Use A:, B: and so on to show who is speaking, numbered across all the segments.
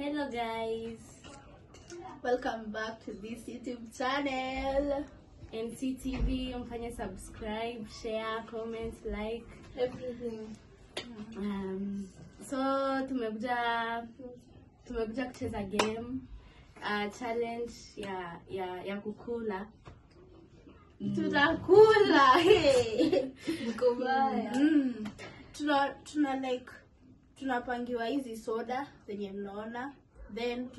A: Hello guys,
B: welcome back to this YouTube channel
A: NCTV. Mfanye subscribe, share, comment, like
B: everything.
A: So tumekuja kucheza game challenge ya kukula.
B: Tutakula mkubaya. Tuna like tunapangiwa hizi soda zenye mnaona, then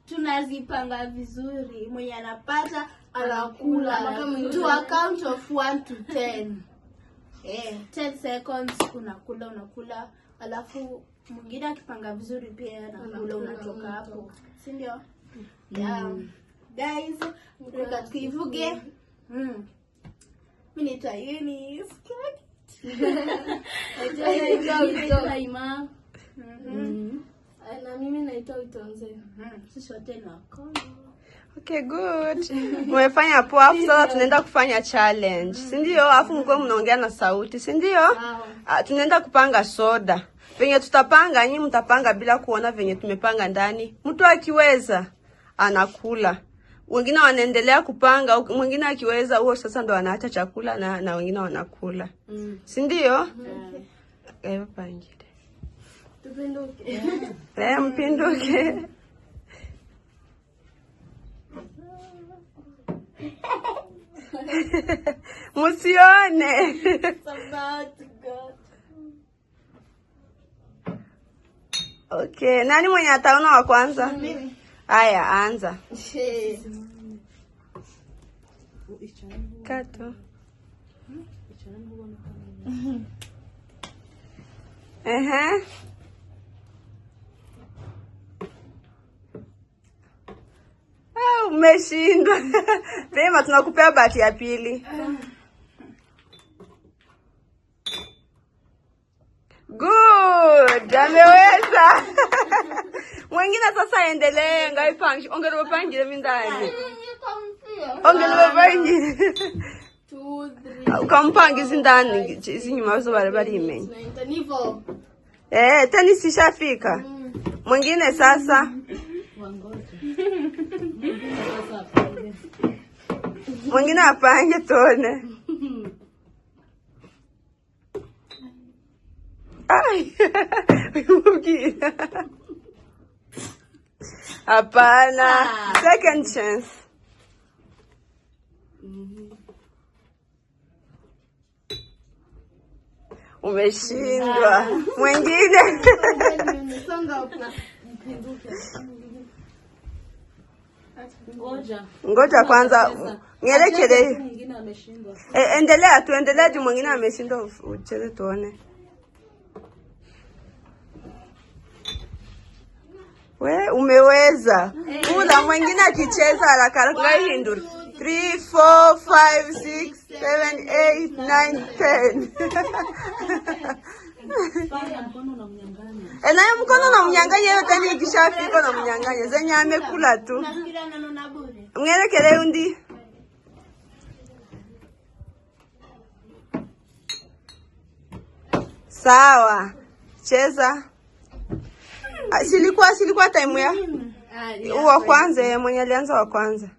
B: tunazipanga vizuri, mwenye anapata anakula to a count of 1 to 10. 10 seconds unakula, alafu mwingine akipanga vizuri pia anakula, unatoka hapo, si ndio? Guys, tukivuge mimi naitwa Eunice.
A: Na mimi naitwa Witonze.
B: Sisi wote na kono.
C: Okay, good. Mmefanya poa. Sasa tunaenda kufanya challenge, si ndio? Alafu mko mnaongea na sauti, si ndio? Tunaenda kupanga soda. Venye tutapanga, nyinyi mtapanga bila kuona venye tumepanga ndani. Mtu akiweza anakula, wengine wanaendelea kupanga, mwingine akiweza huo sasa ndo anaacha chakula na wengine wanakula. Si ndio? Pangile.
B: Tupinduke.
C: Mpinduke. Musione.
B: It's about to go.
C: Okay, nani mwenye ataona wa kwanza?
B: Mimi.
C: Haya, anza. Kato. Umeshindwa. Vema, tunakupea bahati ya pili. Good, ameweza. Mwingine sasa endelee, ngaipangi. Ongera pangile mindani. Ongera pangile.
B: 2 3.
C: Ukampangiza ndani izinyuma zo bari imenya. Tani sishafika. Mwingine sasa. Mwingine apange tone. Ai. Mwingine. Hapana. Second chance. Umeshindwa. Mwingine. Ngoja kwanza ngelekele.
A: Mwingine ameshindwa.
C: Endelea tu, endelea mwingine ameshindwa ucheze tuone. We umeweza. Kula mwingine akicheza haraka haraka ngahindura. 3 4 5 6 7 8 9 10. Naye mkono na mnyanganya yote ni ikishafika na mnyanganya. Zenye amekula tu.
B: Nafikiri anaona bure.
C: Mwelekele undi. Sawa. Cheza. Silikuwa time ya? Wa kwanza, mwenye alianza wa kwanza.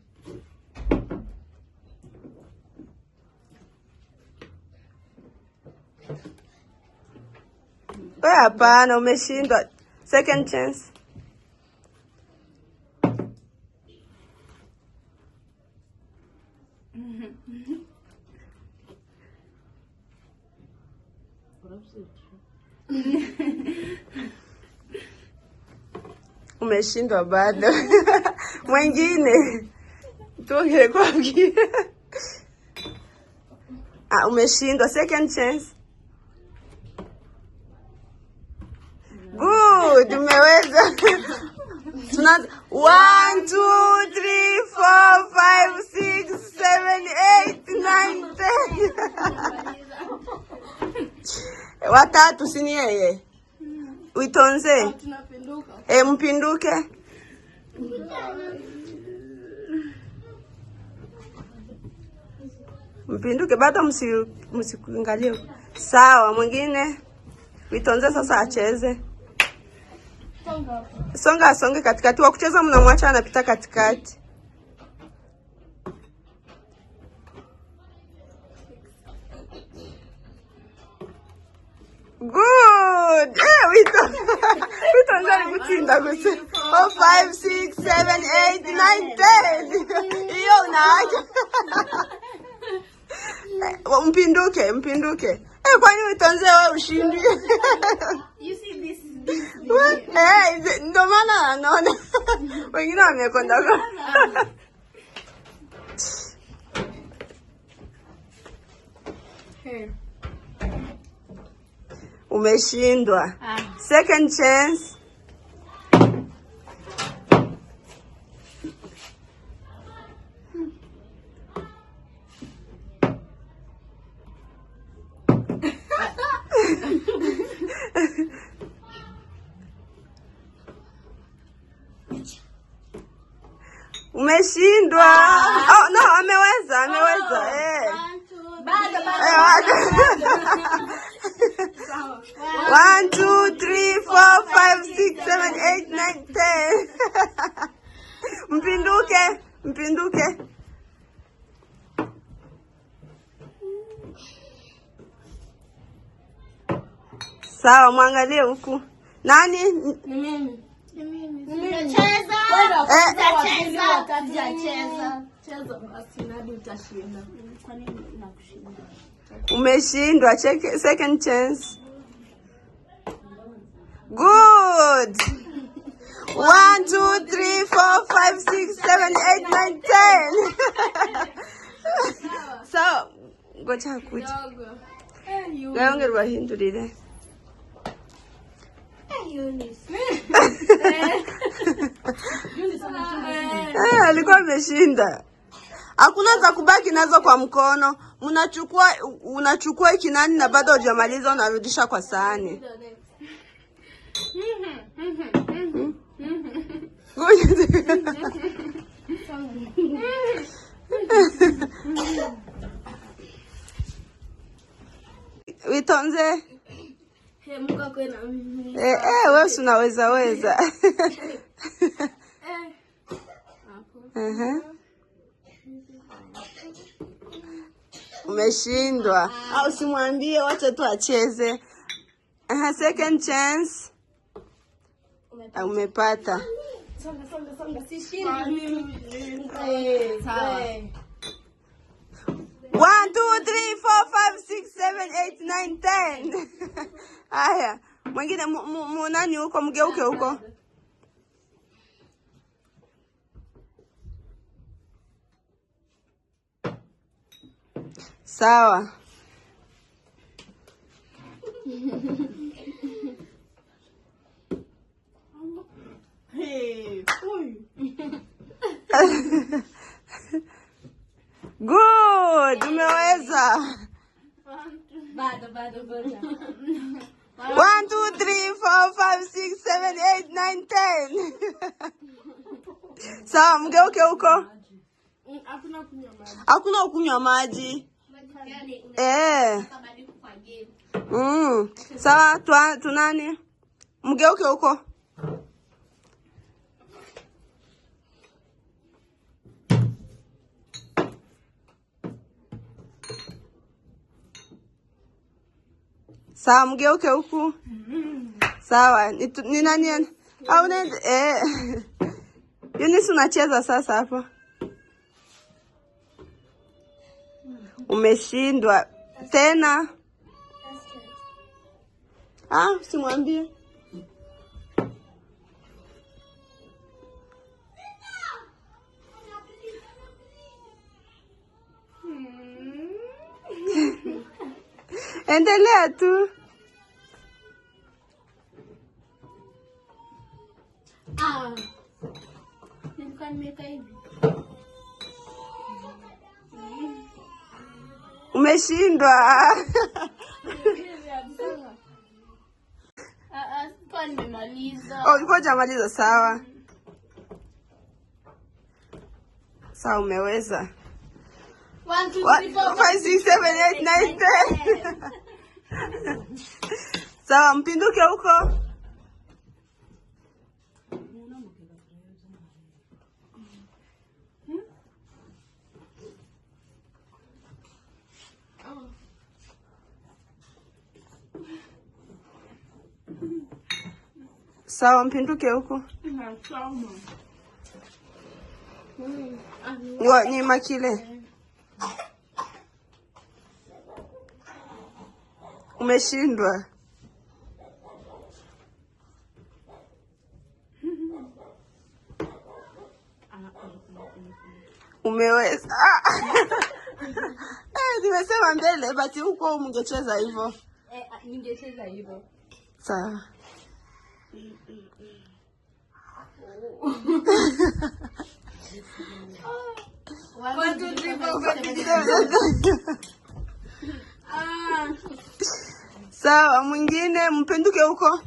C: Wewe hapana, umeshindwa. Second chance. Umeshindwa bado. Mwingine. Tuongee kwa mgi. Umeshindwa. Second chance. Good, umeweza. Tunaanza 1 2 3 4 5 6 7 8 9 10. Watatu si ni yeye. Witonze.
B: Tunapinduka.
C: Mpinduke. Mpinduke bado msikuangalie. Sawa, mwingine. Witonze sasa acheze. Songa katikati. Wa kucheza mnamwacha anapita katikati. Good. Wito nzali kutinda kuti. 4, 5, 6, 7, 8, 9, 10. Iyo unaacha. Mpinduke. Kwani witonze wewe ushindi?
B: You see this.
C: Ndo maana anaona. Wengine wamekonda. Umeshindwa. Second chance. Umeshindwa. Oh no, ameweza.
B: Bado.
C: 1, 2, 3, 4, 5, 6, 7, 8, 9, 10. Mpinduke. Sawa, mwangalie huku. Nani?
A: Ni mimi.
B: Cheza.
A: Cheza basi nadi utashinda.
B: Kwa nini nakushinda?
C: Umeshindwa. Check second chance. Good. 1, 2, 3, 4, 5, 6, 7, 8, 9, 10. So, ngoja kuja. Ngaonge rwahindurire. Alikuwa ameshinda. Hakuna za kubaki nazo kwa mkono. Unachukua kinani na bado hujamaliza unarudisha kwa sahani. Witonze.
A: Mko kwena mimi.
C: Wewe unaweza. Umeshindwa. Au simwambie wacha tu acheze. Second chance. Umepata.
A: Songa. Sishindi.
C: 1, 2, 3, 4, 5, 6, 7, 8, 9, 10. Haya, mwingine nani huko, mgeuke huko. Sawa. Good, umeweza.
A: Bado.
C: 1, 2, 3, 4, 5, 6, 7, 8, 9, 10. Sawa, mgeuke huko. Hakuna kunywa maji. Sawa, tunani? Mgeuke huko. Sawa, mgeuke huku. Sawa, ni nani? Au nende? Eunice unacheza sasa hapo. Umeshindwa. Tena. Simwambie. Endelea tu. Umeshindwa. Ulikuwa hujamaliza. Sawa. Sawa, umeweza. 1, 2, 3, 4, 5, 6, 7, 8, 9, 10. Sawa, mpinduke huko. Sawa, mpinduke huko. Nyima kile. Umeshindwa. Umeweza. Nimesema mbele, bati huko mngecheza hivyo.
A: Ningecheza hivyo.
C: Sawa. Sawa, mwingine mpinduke huko.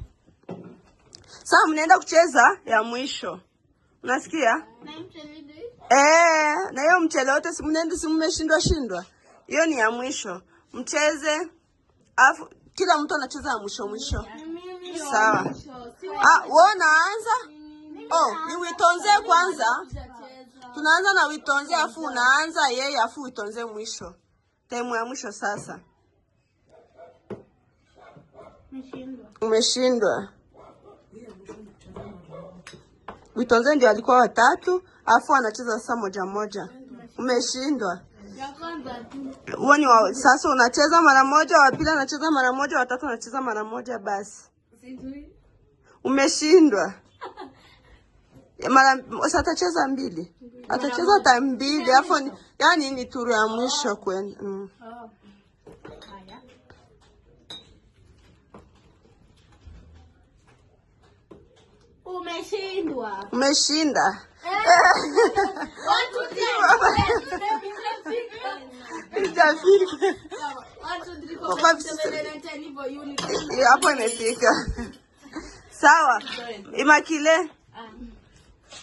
C: Sawa, mnaenda kucheza ya mwisho. Unasikia? Na hiyo mchele wote si mnaenda, si mmeshindwa. Hiyo ni ya mwisho. Mcheze. Alafu kila mtu anacheza ya mwisho. Sawa. Wewe unaanza? Ni witonze kwanza. Tunaanza na witonze afu unaanza yeye afu witonze mwisho. Time ya mwisho sasa. Umeshindwa. Witonze ndio alikuwa watatu, afu anacheza sasa moja. Umeshindwa. Uoni sasa unacheza mara moja, wa pili anacheza mara moja, wa tatu anacheza mara moja basi. Umeshindwa. Sasa atacheza mbili. Atacheza time mbili, afu yani ni turu ya mwisho kwenda. Umeshinda. Hapo imefika. Sawa. Imakile.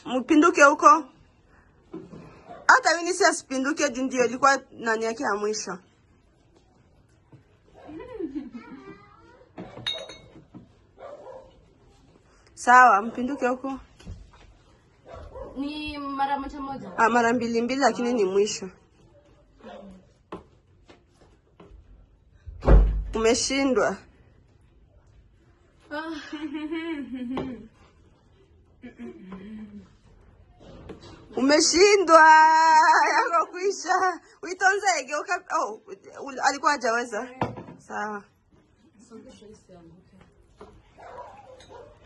C: Mpinduke huko. Hata mimi si asipinduke ndio ilikuwa nani yake ya mwisho. Sawa, mpinduke huko.
A: Ni mara moja.
C: Mara mbili lakini ni mwisho. Umeshindwa. Umeshindwa. Yako kuisha. Witonze geuka. Alikuwa hajaweza. Sawa.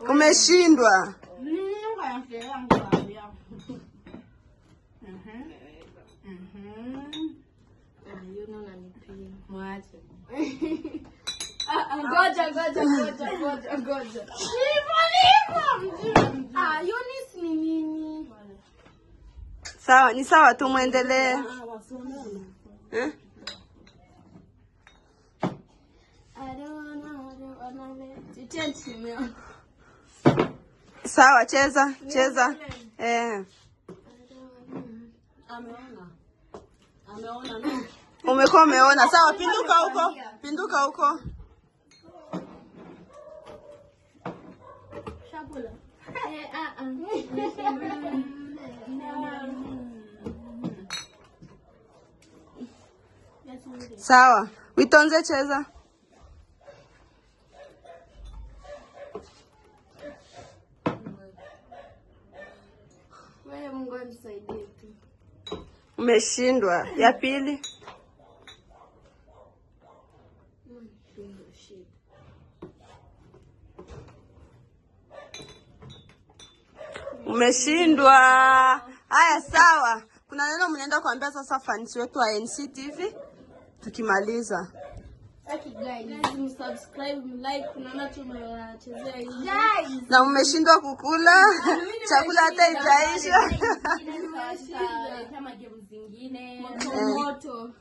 C: Umeshindwa.
A: Ngoja. Eunice ni nini?
C: Sawa, ni sawa tu muendelee. Sawa, cheza. Umekuwa umeona. Sawa, pinduka huko.
A: Shabula.
C: Sawa, witonze cheza.
A: Wewe Mungu anisaidie tu.
C: Umeshindwa. Ya pili. Umeshindwa. Haya, sawa. Kuna neno mnaenda kuambia sasa fans wetu wa NCTV tukimaliza.
A: Guys, subscribe, like, kunaona tunachezea hii. Guys,
C: na umeshindwa kukula chakula hata itaisha.
A: Kama game zingine
B: moto,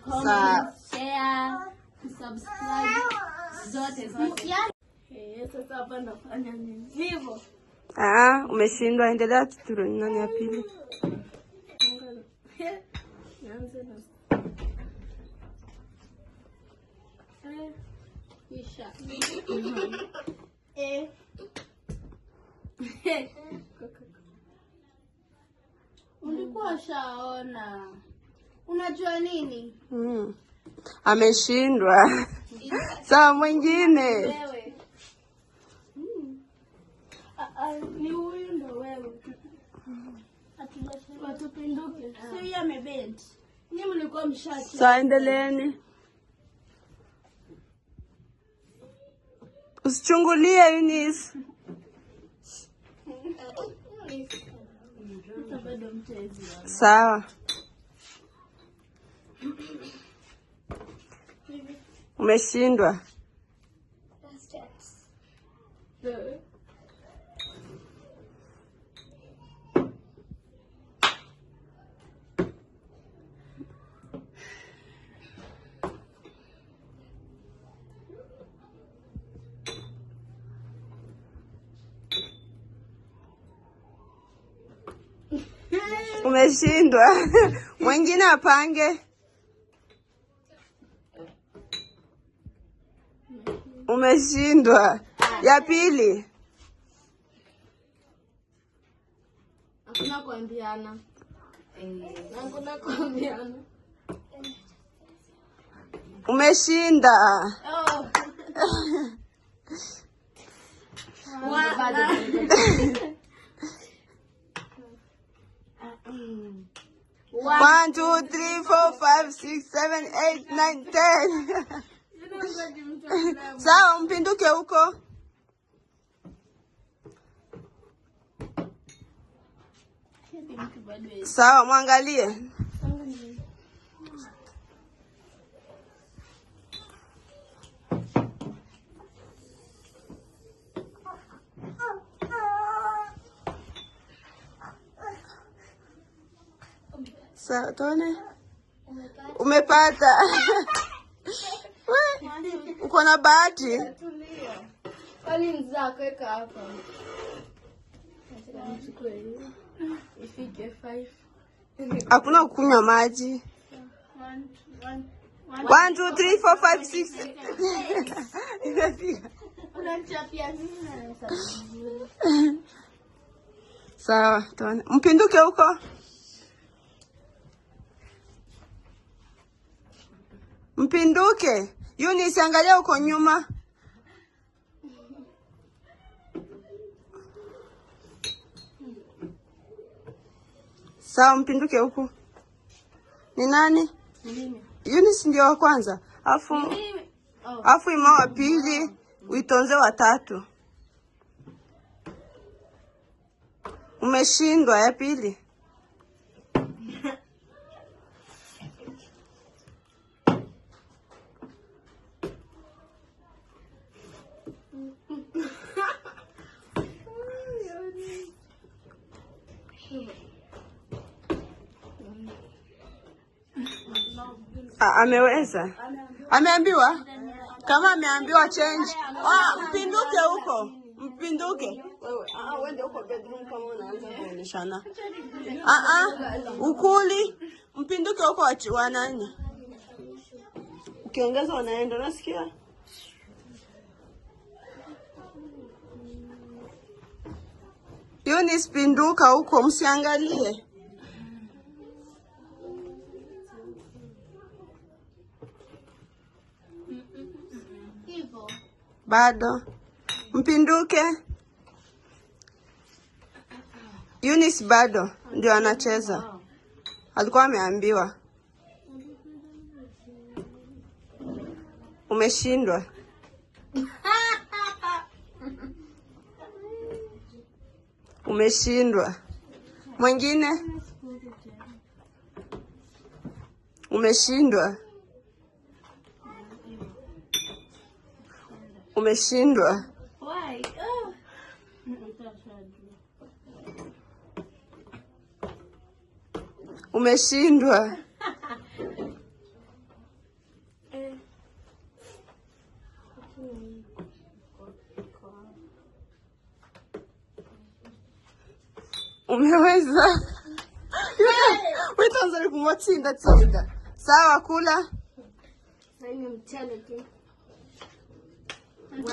A: comment, share, subscribe, zote. Sasa hapa nafanya nini? Hivyo.
C: Umeshindwa, endelea tuturu. Nani ya pili?
A: Nianze na kisha
B: Ulikuwa shaona. Unajua nini?
C: Ameshindwa. Sawa, mwingine.
B: Wewe. Ni huyu ndo wewe. Watupinduke. Sio yeye amebend. Ni mlikuwa mshati.
C: Sawa, endeleeni. Usichungulie Eunice. Sawa. Umeshindwa. Umeshindwa. Mwingine apange. Umeshindwa. Ya pili.
A: Hakuna kuambiana. Hakuna kuambiana.
C: Umeshinda.
B: Oh.
C: One, 2, 3, 4, 5, 6, 7, 8, 9, 10. Sawa, mpinduke huko. Sawa, mwangalie. Sawa, tuone. Umepata. Uko na bahati.
A: Kwani nzako weka hapa. Ifike 5.
C: Hakuna kukunywa maji. 1, 2, 3, 4, 5, 6. Imefika.
B: Unanichapia nini?
C: Sawa, tuone. Mpinduke huko. Mpinduke. Eunice, angalia huko nyuma. Sawa, mpinduke huko. Ni nani? Eunice ndio wa kwanza. Afu ima wa pili, uitonze wa tatu. Umeshindwa ya pili. Ameweza. Ameambiwa? Kama ameambiwa change. Mpinduke huko. Mpinduke. Wewe, wende huko bedroom kama unaanza kuoneshana. Ukuli. Mpinduke huko wa nani? Ukiongeza wanaenda, unasikia? Eunice, pinduka huko, msiangalie. Bado. Mpinduke. Eunice bado ndio anacheza. Alikuwa ameambiwa. Umeshindwa. Umeshindwa. Mwingine? Umeshindwa. Umeshindwa.
B: Why?
C: Umeshindwa. Umeweza. Wewe kumwachinda tsoda. Sawa, kula.
A: Sasa ni mchele tu.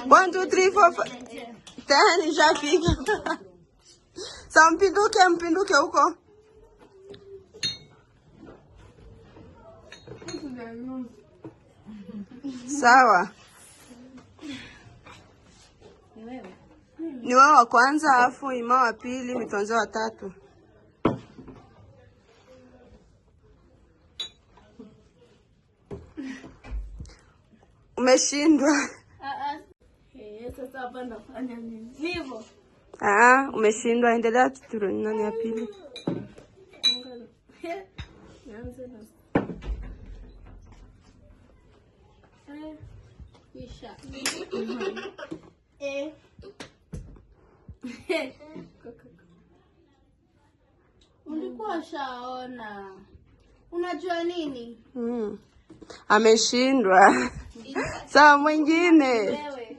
C: 1, 2, 3, 4, 5. Tayari nishafika. Sawa, mpinduke huko. Sawa. Ni wewe wa kwanza, afu Ima wa pili, Mitonze wa tatu. Umeshindwa.
A: Sasa hapa nafanya nini? Hivyo.
C: Umeshindwa. Endelea tuturu nani ya pili.
A: Nianze na kisha.
B: Ulikuwa shaona. Unajua nini?
C: Ameshindwa. Sawa, mwingine.
A: Wewe.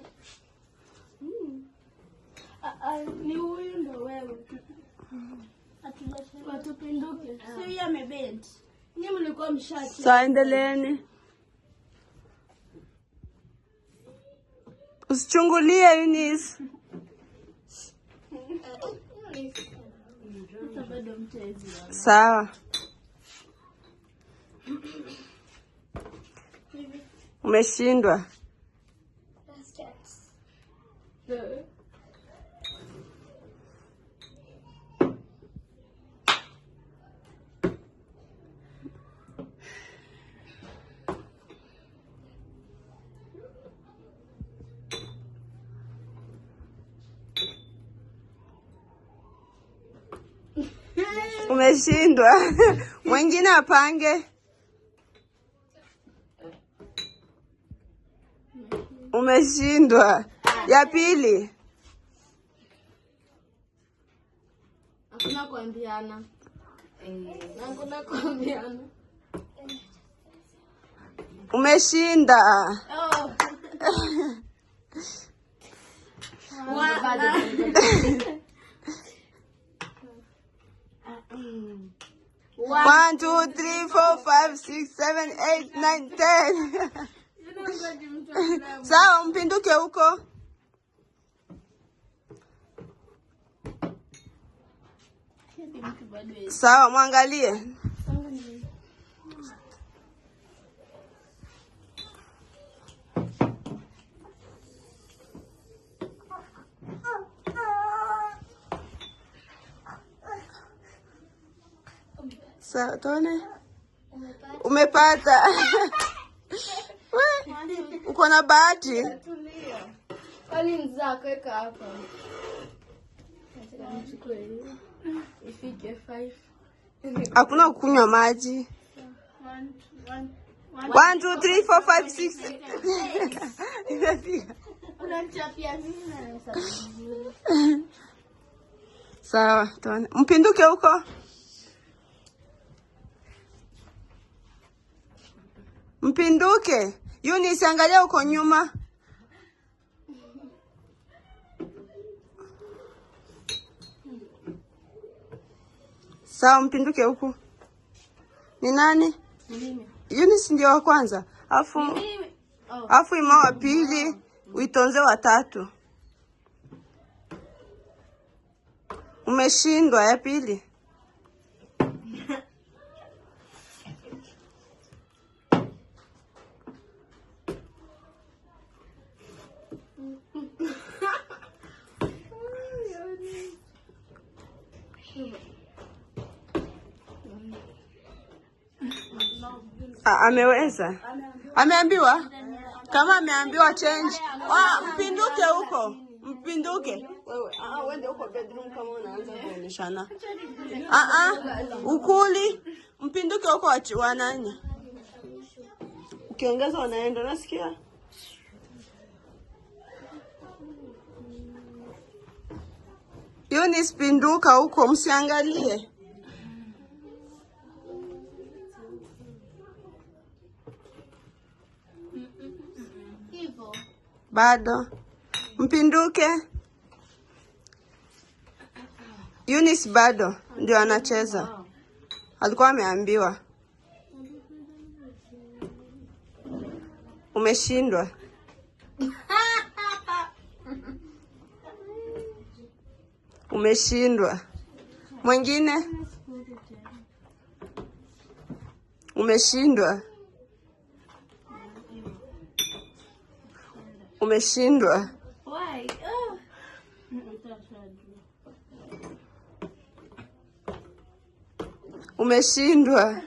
A: Ni huyu ndo wewe. Watupinduke.
B: Sio ya mebend.
A: Ni mlikuwa mshati.
C: Sawa, endeleeni. Usichungulie Eunice.
A: Bado mtezi.
C: Sawa. Umeshindwa. Umeshindwa. Mwingine apange. Umeshindwa. Ya pili.
A: Hakuna kuambiana. Hakuna kuambiana.
C: Umeshinda. One, 2, 3, 4, 5, 6, 7, 8, 9, 10. Sawa, mpinduke huko. Sawa, mwangalie. Sawa, tuone. Umepata. Uko na bahati.
A: Tulia. Kwani mzako weka hapa. Ifike 5.
C: Hakuna kunywa maji. 1, 2, 3, 4, 5, 6. Imefika.
A: Unanichapia mimi na hesabu.
C: Sawa, tuone. Mpinduke huko. Mpinduke. Eunice, angalia huko nyuma. Sawa, mpinduke huku. Ni nani?
A: Mimi.
C: Eunice ndio wa kwanza. Afu Ima wa pili, Mitonze wa tatu. Umeshindwa ya pili. Ameweza. Ameambiwa? Kama ameambiwa change. Mpinduke huko. Mpinduke. Wewe, wende huko bedroom kama unaanza kuoneshana. Ukuli. Mpinduke huko wa nani? Ukiongeza unaenda, nasikia. Eunice, pinduka huko, msiangalie. Bado. Mpinduke. Eunice bado ndio anacheza. Alikuwa ameambiwa. Umeshindwa. Umeshindwa. Mwingine? Umeshindwa. Umeshindwa.
A: Why?
C: Umeshindwa.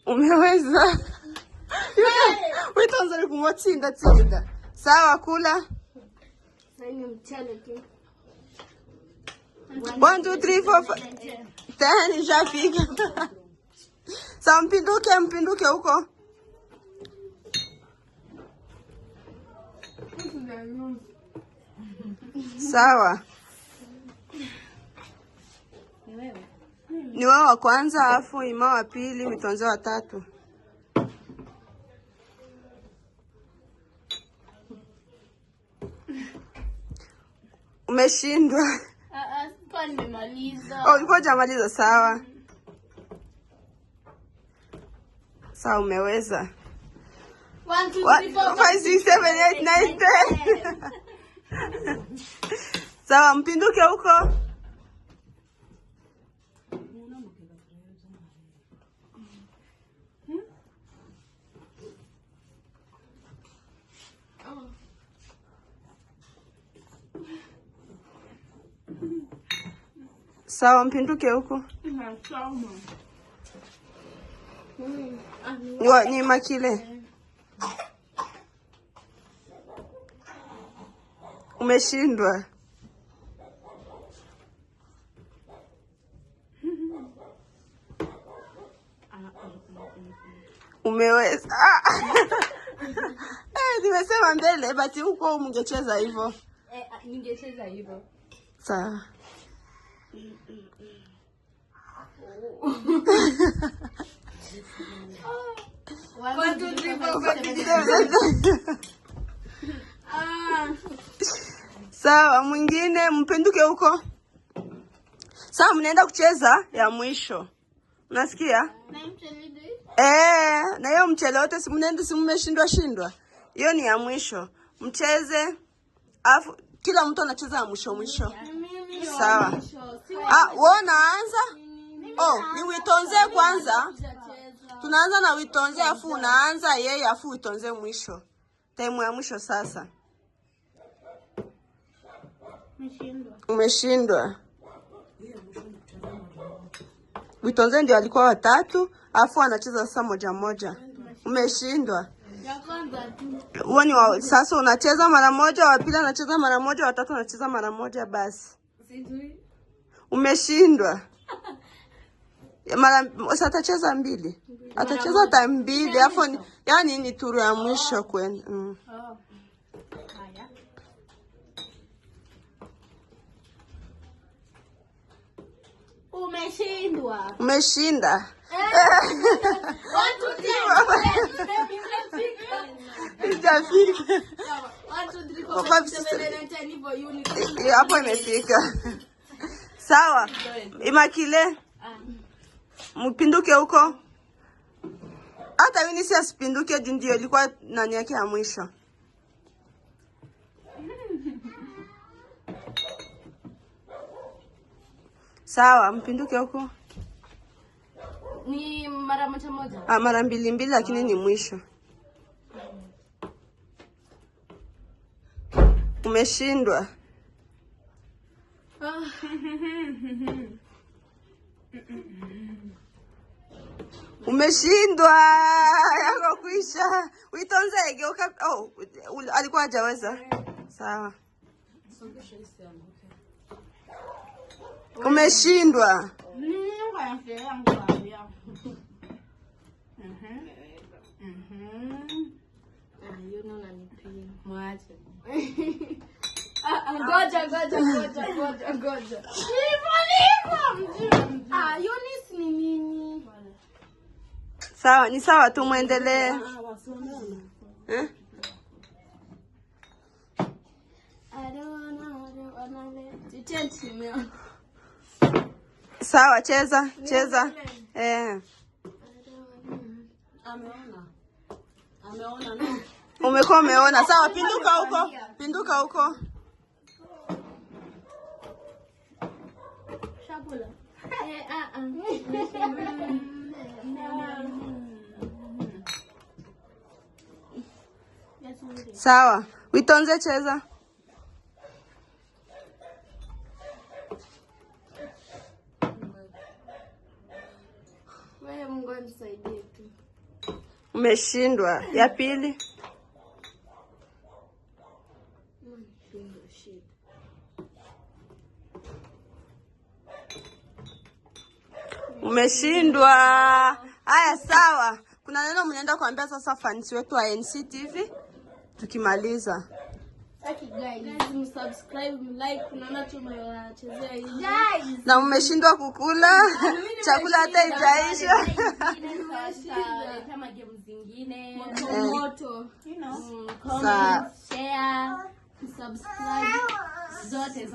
C: Umeweza. Witonze kumwatsinda tsinda. Sawa, kula.
A: Sasa ni mchele tu.
C: 1 2 3 4 5. Tani shafika. Sawa, mpinduke huko. Sawa. Ni wewe wa kwanza, afu Ima wa pili, Mitonze wa tatu. Umeshindwa.
A: Sikuwa nimemaliza.
C: Oh, ulikuwa hujamaliza. Sawa. Sawa, umeweza.
A: 1 2 3 4
C: 5 6 7 8 9 10. Sawa, mpinduke huko. Sawa, mpinduke huko. Ni makile. Umeshindwa. Umeweza. Nimesema mbele, but huko ungecheza hivyo.
A: Ningecheza hivyo.
C: Sawa. Sawa, mwingine mpinduke huko. Sawa, mnaenda kucheza ya mwisho. Unasikia? Na hiyo mchele wote si mnaenda, si mmeshindwa. Hiyo ni ya mwisho. Mcheze. Afu kila mtu anacheza ya mwisho. Sawa. Wewe unaanza? Ni Witonze kwanza. Tunaanza na Witonze, afu unaanza yeye, afu Witonze mwisho. Time ya mwisho sasa. Umeshindwa. Witonze ndio alikuwa wa tatu, afu anacheza sasa moja. Umeshindwa. Uoni sasa unacheza mara moja, wa pili anacheza mara moja, wa tatu anacheza mara moja basi. Umeshindwa. Sasa atacheza mbili. Atacheza time mbili, afu yani ni turu ya mwisho kwenda. Umeshinda. Hapo imefika. Sawa. Imakile. Mpinduke huko. Hata mimi si asipinduke, ndio ilikuwa nani yake ya mwisho. Sawa, mpinduke huko.
A: Ni mara moja.
C: Mara mbili lakini ni mwisho. Umeshindwa. Umeshindwa. Yako kuisha. Witonze geuka. Alikuwa hajaweza. Sawa. Umeshindwa.
A: Ngoja. Eunice ni nini?
C: Sawa, ni sawa tu, muendelee. Sawa, cheza.
B: Ameona no.
C: Umekuwa umeona. Sawa, pinduka huko. Pinduka huko.
B: Shakula.
C: Sawa. Witonze cheza.
A: Wewe Mungu anisaidie tu.
C: Umeshindwa. Ya pili. Umeshindwa. Haya, sawa. Kuna neno mnaenda kuambia sasa fans wetu wa NCTV tukimaliza.
B: Guys, subscribe, like, unaona tumewachezea hivi.
A: Guys,
C: Na umeshindwa kukula. Chakula hata itaisha.
A: kama game zingine.
B: Moto. You know.
C: Sawa.
A: Share, subscribe. Zote.